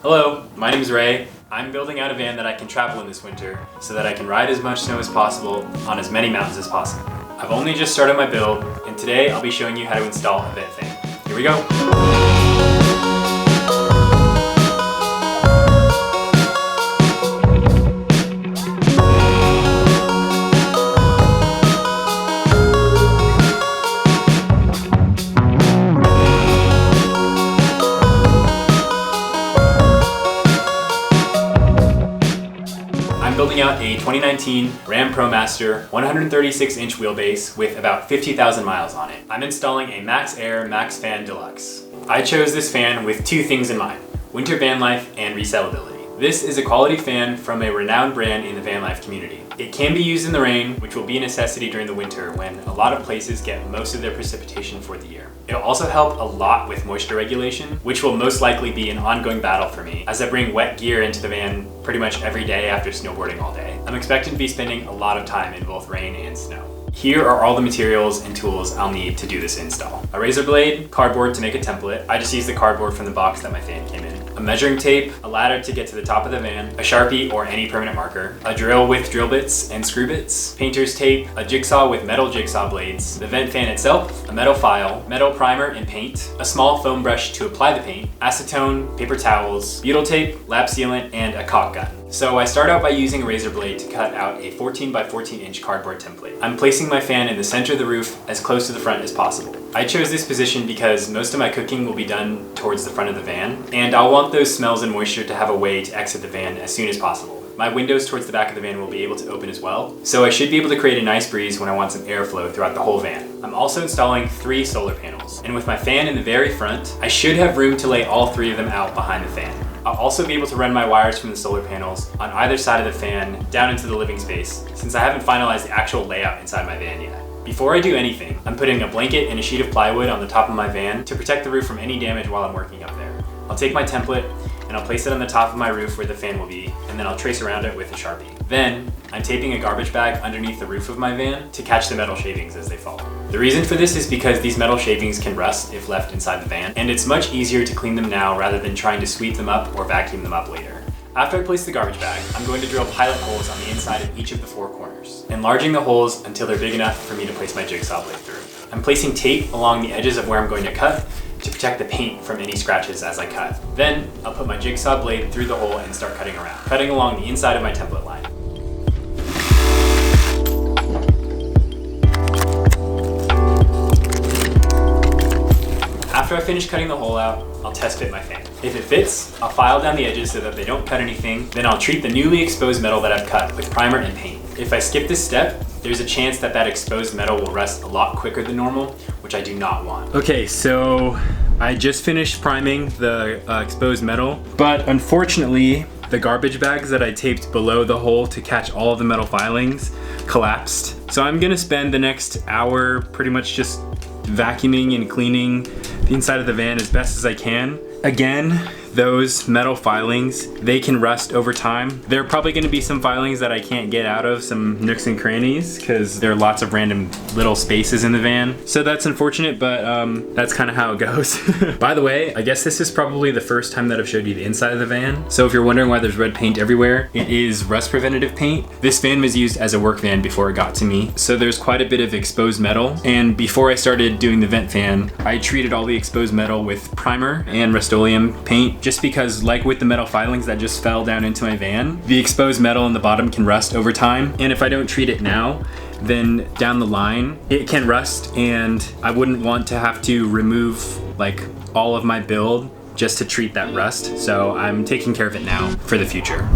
Hello, my name is Ray. I'm building out a van that I can travel in this winter so that I can ride as much snow as possible on as many mountains as possible. I've only just started my build, and today I'll be showing you how to install a vent fan. Here we go. Building out a 2019 Ram ProMaster 136-inch wheelbase with about 50,000 miles on it. I'm installing a MAXXAIR Maxxfan Deluxe. I chose this fan with two things in mind: winter van life and resellability. This is a quality fan from a renowned brand in the van life community. It can be used in the rain, which will be a necessity during the winter when a lot of places get most of their precipitation for the year. It'll also help a lot with moisture regulation, which will most likely be an ongoing battle for me as I bring wet gear into the van pretty much every day after snowboarding all day. I'm expected to be spending a lot of time in both rain and snow. Here are all the materials and tools I'll need to do this install. A razor blade, cardboard to make a template. I just used the cardboard from the box that my fan came in. A measuring tape, a ladder to get to the top of the van, a Sharpie or any permanent marker, a drill with drill bits and screw bits, painter's tape, a jigsaw with metal jigsaw blades, the vent fan itself, a metal file, metal primer and paint, a small foam brush to apply the paint, acetone, paper towels, butyl tape, lap sealant, and a caulk gun. So I start out by using a razor blade to cut out a 14 by 14 inch cardboard template. I'm placing my fan in the center of the roof as close to the front as possible. I chose this position because most of my cooking will be done towards the front of the van, and I'll want those smells and moisture to have a way to exit the van as soon as possible. My windows towards the back of the van will be able to open as well, so I should be able to create a nice breeze when I want some airflow throughout the whole van. I'm also installing 3 solar panels, and with my fan in the very front, I should have room to lay all 3 of them out behind the fan. I'll also be able to run my wires from the solar panels on either side of the fan down into the living space, since I haven't finalized the actual layout inside my van yet. Before I do anything, I'm putting a blanket and a sheet of plywood on the top of my van to protect the roof from any damage while I'm working up there. I'll take my template and I'll place it on the top of my roof where the fan will be, and then I'll trace around it with a Sharpie. Then, I'm taping a garbage bag underneath the roof of my van to catch the metal shavings as they fall. The reason for this is because these metal shavings can rust if left inside the van, and it's much easier to clean them now rather than trying to sweep them up or vacuum them up later. After I place the garbage bag, I'm going to drill pilot holes on the inside of each of the 4 corners, enlarging the holes until they're big enough for me to place my jigsaw blade through. I'm placing tape along the edges of where I'm going to cut to protect the paint from any scratches as I cut. Then, I'll put my jigsaw blade through the hole and start cutting around, cutting along the inside of my template line. After I finish cutting the hole out, I'll test fit my fan. If it fits, I'll file down the edges so that they don't cut anything. Then I'll treat the newly exposed metal that I've cut with primer and paint. If I skip this step, there's a chance that that exposed metal will rust a lot quicker than normal, which I do not want. Okay, so I just finished priming the exposed metal, but unfortunately, the garbage bags that I taped below the hole to catch all of the metal filings collapsed. So I'm gonna spend the next hour pretty much just vacuuming and cleaning the inside of the van as best as I can. Again, those metal filings, they can rust over time. There are probably gonna be some filings that I can't get out of, some nooks and crannies, because there are lots of random little spaces in the van. So that's unfortunate, but that's kind of how it goes. By the way, I guess this is probably the first time that I've showed you the inside of the van. So if you're wondering why there's red paint everywhere, it is rust preventative paint. This van was used as a work van before it got to me. So there's quite a bit of exposed metal. And before I started doing the vent fan, I treated all the exposed metal with primer and Rust-Oleum paint, just because, like with the metal filings that just fell down into my van, the exposed metal in the bottom can rust over time. And if I don't treat it now, then down the line, it can rust, and I wouldn't want to have to remove like all of my build just to treat that rust. So I'm taking care of it now for the future.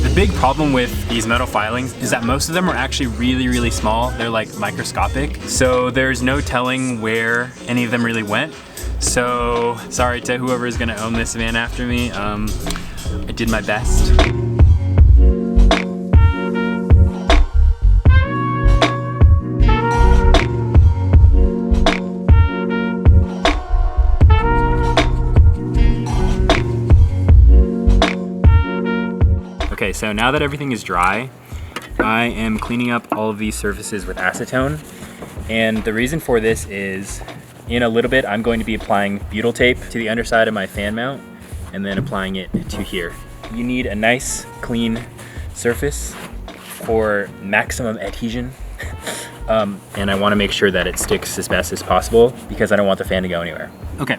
The big problem with these metal filings is that most of them are actually really small. They're like microscopic, so there's no telling where any of them really went. So sorry to whoever is gonna own this van after me. I did my best. so now that everything is dry, I am cleaning up all of these surfaces with acetone. And the reason for this is, in a little bit, I'm going to be applying butyl tape to the underside of my fan mount and then applying it to here. You need a nice, clean surface for maximum adhesion. And I want to make sure that it sticks as best as possible because I don't want the fan to go anywhere. Okay,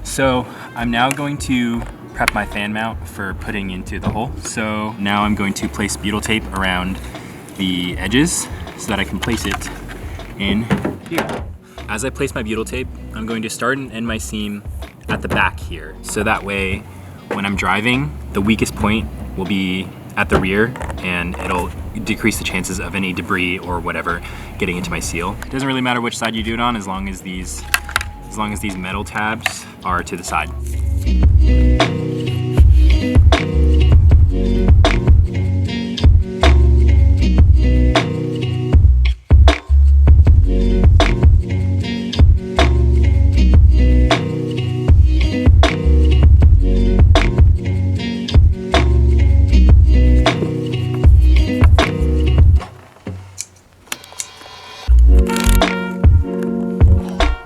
so I'm now going to prep my fan mount for putting into the hole. So now I'm going to place butyl tape around the edges so that I can place it in here. As I place my butyl tape, I'm going to start and end my seam at the back here. So that way, when I'm driving, the weakest point will be at the rear and it'll decrease the chances of any debris or whatever getting into my seal. It doesn't really matter which side you do it on as long as these metal tabs are to the side.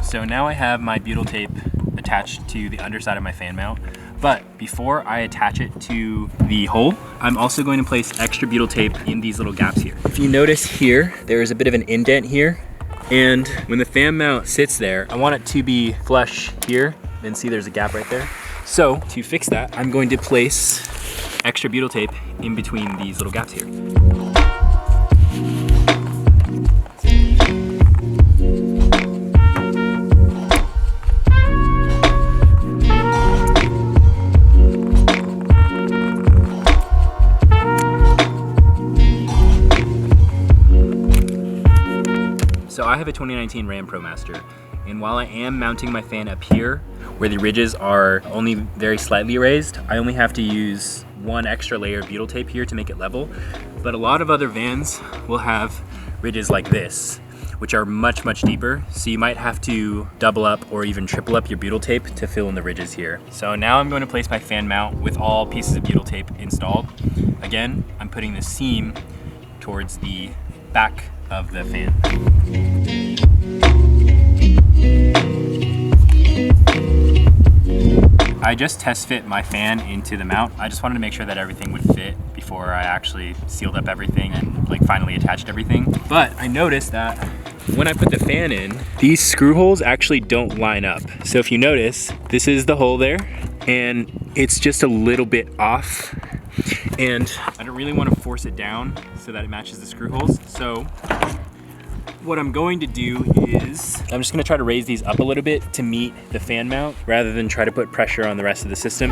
So now I have my butyl tape attached to the underside of my fan mount, but before I attach it to the hole, I'm also going to place extra butyl tape in these little gaps here. If you notice here, there is a bit of an indent here, and when the fan mount sits there, I want it to be flush here, and see there's a gap right there. So to fix that, I'm going to place extra butyl tape in between these little gaps here. So I have a 2019 Ram ProMaster, and while I am mounting my fan up here, where the ridges are only very slightly raised, I only have to use one extra layer of butyl tape here to make it level. But a lot of other vans will have ridges like this, which are much, much deeper. So you might have to double up or even triple up your butyl tape to fill in the ridges here. So now I'm going to place my fan mount with all pieces of butyl tape installed. Again, I'm putting the seam towards the back of the fan. I just test fit my fan into the mount. I just wanted to make sure that everything would fit before I actually sealed up everything and like finally attached everything. But I noticed that when I put the fan in, these screw holes actually don't line up. So if you notice, this is the hole there and it's just a little bit off. And I don't really want to force it down so that it matches the screw holes. So what I'm going to do is I'm just going to try to raise these up a little bit to meet the fan mount rather than try to put pressure on the rest of the system.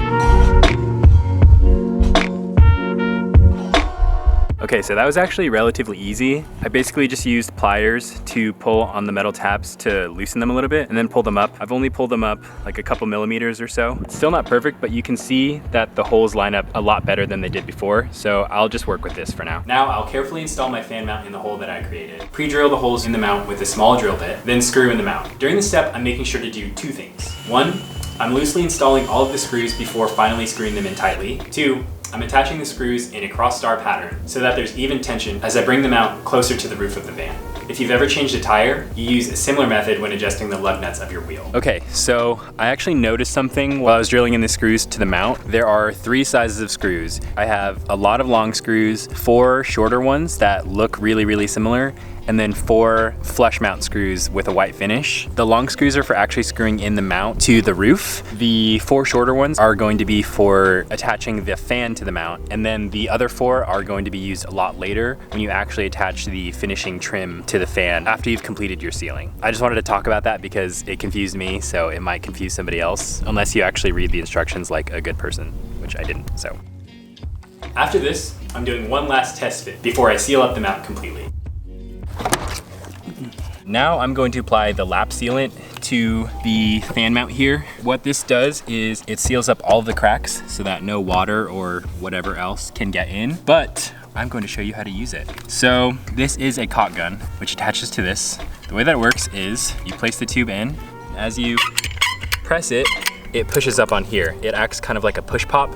Okay, so that was actually relatively easy. I basically just used pliers to pull on the metal tabs to loosen them a little bit and then pull them up. I've only pulled them up like a couple millimeters or so. It's still not perfect, but you can see that the holes line up a lot better than they did before. So I'll just work with this for now. Now I'll carefully install my fan mount in the hole that I created. Pre-drill the holes in the mount with a small drill bit, then screw in the mount. During this step, I'm making sure to do two things. One, I'm loosely installing all of the screws before finally screwing them in tightly. Two, I'm attaching the screws in a cross-star pattern so that there's even tension as I bring them out closer to the roof of the van. If you've ever changed a tire, you use a similar method when adjusting the lug nuts of your wheel. Okay, so I actually noticed something while I was drilling in the screws to the mount. There are 3 sizes of screws. I have a lot of long screws, 4 shorter ones that look really, really similar, and then 4 flush mount screws with a white finish. The long screws are for actually screwing in the mount to the roof. The 4 shorter ones are going to be for attaching the fan to the mount, and then the other 4 are going to be used a lot later when you actually attach the finishing trim to the fan after you've completed your sealing. I just wanted to talk about that because it confused me, so it might confuse somebody else, unless you actually read the instructions like a good person, which I didn't, so. After this, I'm doing one last test fit before I seal up the mount completely. Now I'm going to apply the lap sealant to the fan mount here. What this does is it seals up all of the cracks so that no water or whatever else can get in, but I'm going to show you how to use it. So this is a caulk gun, which attaches to this. The way that it works is you place the tube in. As you press it, it pushes up on here. It acts kind of like a push pop,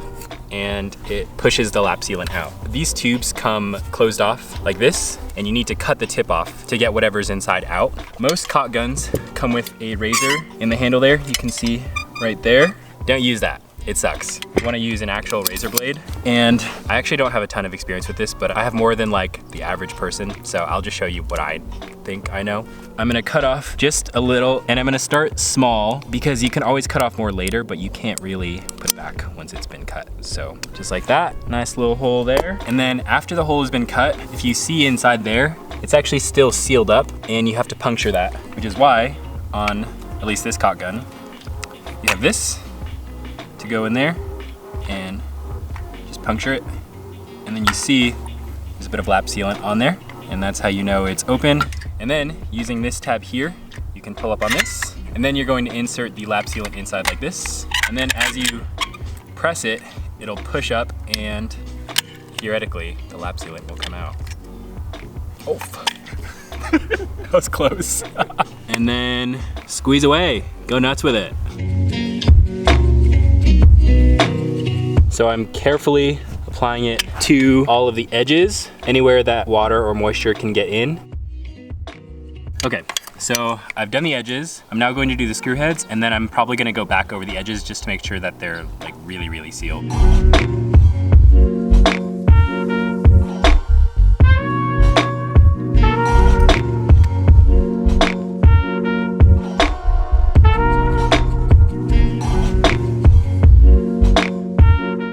and it pushes the lap sealant out. These tubes come closed off like this, and you need to cut the tip off to get whatever's inside out. Most caulk guns come with a razor in the handle there. You can see right there. Don't use that. It sucks. You want to use an actual razor blade. And I actually don't have a ton of experience with this, but I have more than like the average person. So I'll just show you what I think I know. I'm gonna cut off just a little, and I'm gonna start small because you can always cut off more later, but you can't really put it back once it's been cut. So just like that, nice little hole there. And then after the hole has been cut, if you see inside there, it's actually still sealed up and you have to puncture that, which is why on at least this caulk gun, you have this to go in there and just puncture it. And then you see there's a bit of lap sealant on there, and that's how you know it's open. And then using this tab here, you can pull up on this, and then you're going to insert the lap sealant inside like this. And then as you press it, it'll push up and theoretically the lap sealant will come out. Oh, that was close. And then squeeze away, go nuts with it. So I'm carefully applying it to all of the edges, anywhere that water or moisture can get in. Okay, so I've done the edges. I'm now going to do the screw heads, and then I'm probably gonna go back over the edges just to make sure that they're like really, really sealed.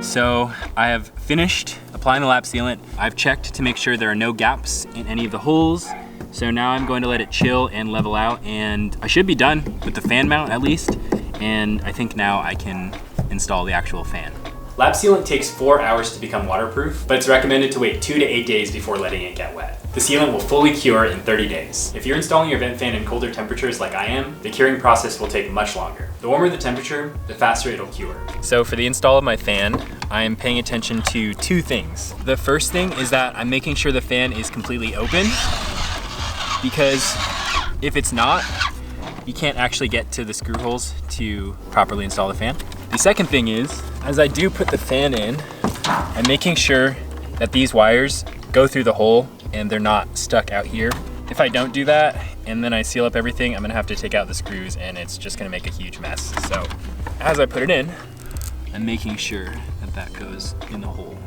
So I have finished applying the lap sealant. I've checked to make sure there are no gaps in any of the holes. So now I'm going to let it chill and level out, and I should be done with the fan mount at least. And I think now I can install the actual fan. Lap sealant takes 4 hours to become waterproof, but it's recommended to wait 2 to 8 days before letting it get wet. The sealant will fully cure in 30 days. If you're installing your vent fan in colder temperatures like I am, the curing process will take much longer. The warmer the temperature, the faster it'll cure. So for the install of my fan, I am paying attention to 2 things. The first thing is that I'm making sure the fan is completely open, because if it's not, you can't actually get to the screw holes to properly install the fan. The second thing is, as I do put the fan in, I'm making sure that these wires go through the hole and they're not stuck out here. If I don't do that and then I seal up everything, I'm gonna have to take out the screws and it's just gonna make a huge mess. So as I put it in, I'm making sure that that goes in the hole.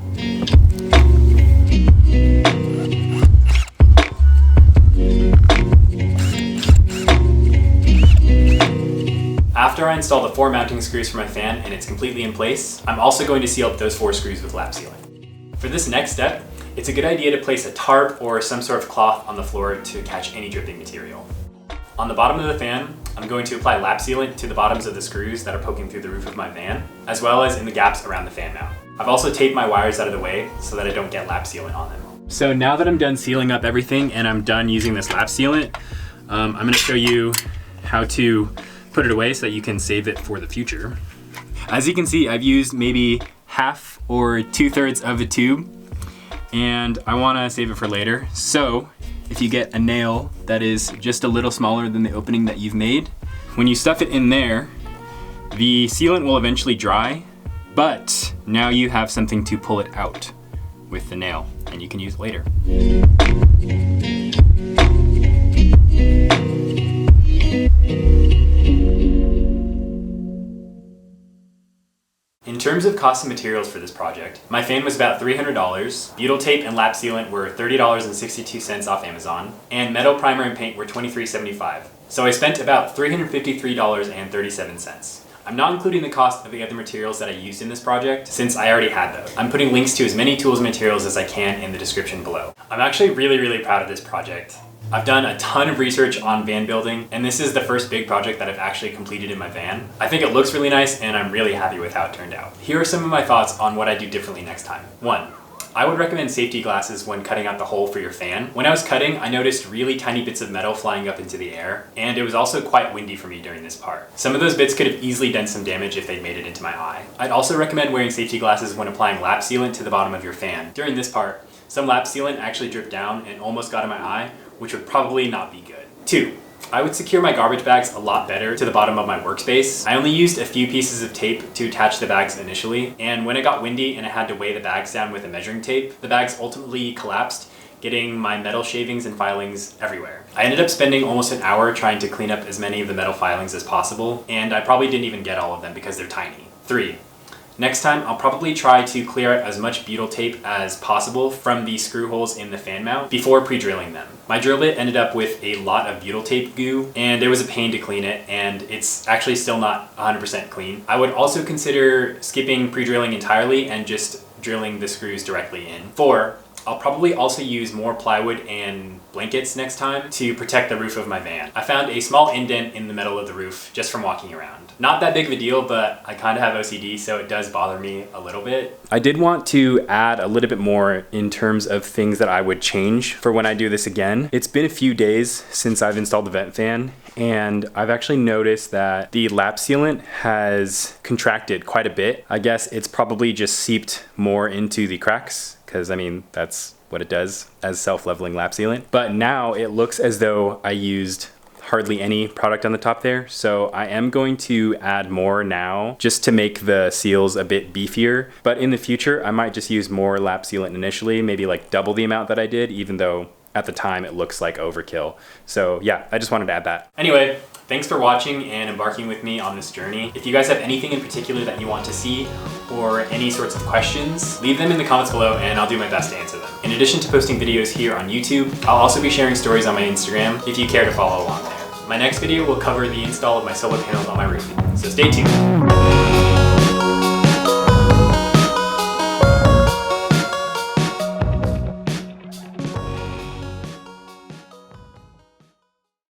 After I install the 4 mounting screws for my fan and it's completely in place, I'm also going to seal up those 4 screws with lap sealant. For this next step, it's a good idea to place a tarp or some sort of cloth on the floor to catch any dripping material. On the bottom of the fan, I'm going to apply lap sealant to the bottoms of the screws that are poking through the roof of my van, as well as in the gaps around the fan mount. I've also taped my wires out of the way so that I don't get lap sealant on them. So now that I'm done sealing up everything and I'm done using this lap sealant, I'm gonna show you how to put it away so that you can save it for the future. As you can see, I've used maybe half or 2/3 of the tube, and I wanna save it for later. So if you get a nail that is just a little smaller than the opening that you've made, when you stuff it in there, the sealant will eventually dry, but now you have something to pull it out with the nail, and you can use it later. In terms of cost of materials for this project, my fan was about $300, butyl tape and lap sealant were $30.62 off Amazon, and metal primer and paint were $23.75. So I spent about $353.37. I'm not including the cost of the other materials that I used in this project, since I already had those. I'm putting links to as many tools and materials as I can in the description below. I'm actually really proud of this project. I've done a ton of research on van building, and this is the first big project that I've actually completed in my van. I think it looks really nice, and I'm really happy with how it turned out. Here are some of my thoughts on what I do differently next time. 1. I would recommend safety glasses when cutting out the hole for your fan. When I was cutting, I noticed really tiny bits of metal flying up into the air, and it was also quite windy for me during this part. Some of those bits could have easily done some damage if they'd made it into my eye. I'd also recommend wearing safety glasses when applying lap sealant to the bottom of your fan. During this part, some lap sealant actually dripped down and almost got in my eye, which would probably not be good. 2. I would secure my garbage bags a lot better to the bottom of my workspace. I only used a few pieces of tape to attach the bags initially, and when it got windy and I had to weigh the bags down with a measuring tape, the bags ultimately collapsed, getting my metal shavings and filings everywhere. I ended up spending almost an hour trying to clean up as many of the metal filings as possible, and I probably didn't even get all of them because they're tiny. 3. Next time, I'll probably try to clear out as much butyl tape as possible from the screw holes in the fan mount before pre-drilling them. My drill bit ended up with a lot of butyl tape goo, and it was a pain to clean it, and it's actually still not 100% clean. I would also consider skipping pre-drilling entirely and just drilling the screws directly in. 4. I'll probably also use more plywood and blankets next time to protect the roof of my van. I found a small indent in the middle of the roof just from walking around. Not that big of a deal, but I kind of have OCD, so it does bother me a little bit. I did want to add a little bit more in terms of things that I would change for when I do this again. It's been a few days since I've installed the vent fan, and I've actually noticed that the lap sealant has contracted quite a bit. I guess it's probably just seeped more into the cracks, because I mean, that's what it does as self-leveling lap sealant. But now it looks as though I used hardly any product on the top there. So I am going to add more now just to make the seals a bit beefier. But in the future, I might just use more lap sealant initially, maybe like double the amount that I did, even though at the time it looks like overkill. So yeah, I just wanted to add that. Anyway, thanks for watching and embarking with me on this journey. If you guys have anything in particular that you want to see or any sorts of questions, leave them in the comments below and I'll do my best to answer them. In addition to posting videos here on YouTube, I'll also be sharing stories on my Instagram if you care to follow along there. My next video will cover the install of my solar panels on my roof, so stay tuned.